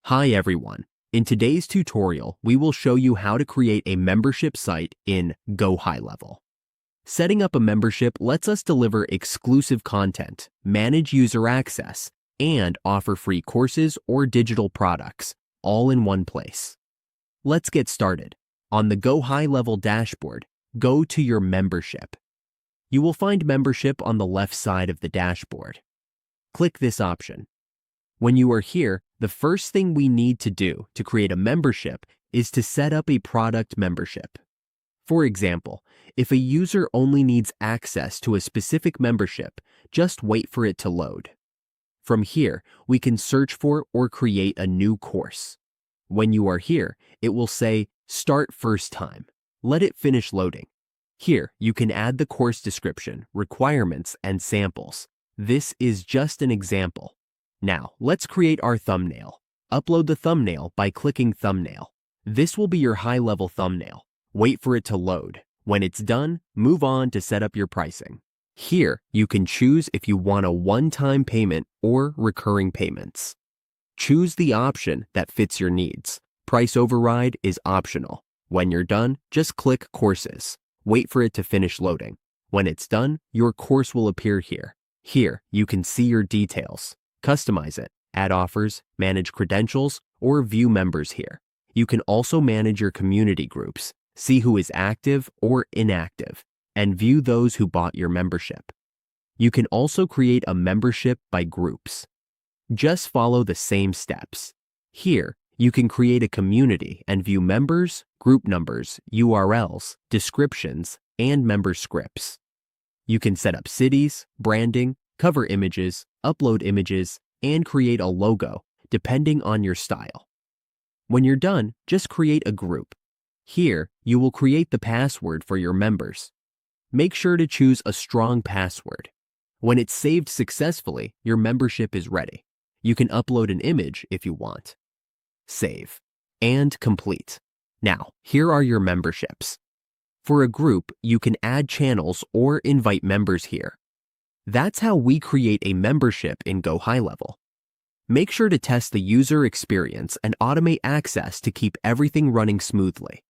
Hi everyone. In today's tutorial, we will show you how to create a membership site in Gohighlevel. Setting up a membership lets us deliver exclusive content, manage user access, and offer free courses or digital products, all in one place. Let's get started. On the Gohighlevel dashboard, go to your membership. You will find membership on the left side of the dashboard. Click this option. When you are here, the first thing we need to do to create a membership is to set up a product membership. For example, if a user only needs access to a specific membership, just wait for it to load. From here, we can search for or create a new course. When you are here, it will say Start First Time. Let it finish loading. Here, you can add the course description, requirements, and samples. This is just an example. Now, let's create our thumbnail. Upload the thumbnail by clicking Thumbnail. This will be your high-level thumbnail. Wait for it to load. When it's done, move on to set up your pricing. Here, you can choose if you want a one-time payment or recurring payments. Choose the option that fits your needs. Price override is optional. When you're done, just click Courses. Wait for it to finish loading. When it's done, your course will appear here. Here, you can see your details. Customize it, add offers, manage credentials, or view members here. You can also manage your community groups, see who is active or inactive, and view those who bought your membership. You can also create a membership by groups. Just follow the same steps. Here, you can create a community and view members, group numbers, URLs, descriptions, and member scripts. You can set up cities, branding, cover images, upload images, and create a logo, depending on your style. When you're done, just create a group. Here, you will create the password for your members. Make sure to choose a strong password. When it's saved successfully, your membership is ready. You can upload an image if you want. Save. And complete. Now, here are your memberships. For a group, you can add channels or invite members here. That's how we create a membership in Gohighlevel. Make sure to test the user experience and automate access to keep everything running smoothly.